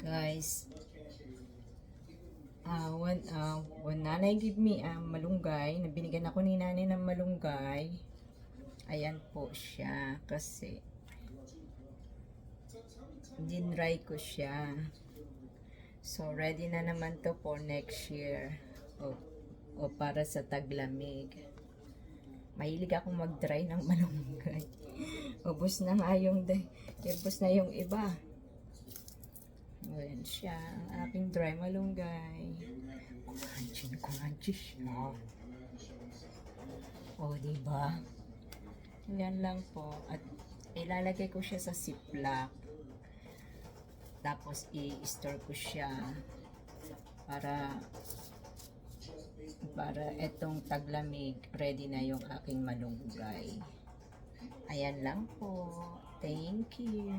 Guys, when nanay give me malunggay, nabinigyan ako ni nanay ng malunggay. Ayan po siya kasi dinry ko siya. So ready na naman to for next year. O para sa taglamig. Mahilig akong mag-dry ng malunggay. Ubus na yung iba. Ayan siya, ang aking dry malunggay. Crunchy siya. O, diba? Yan lang po. At ilalagay ko siya sa ziplock. Tapos i-store ko siya para etong taglamig, ready na yung aking malunggay. Ayan lang po. Thank you.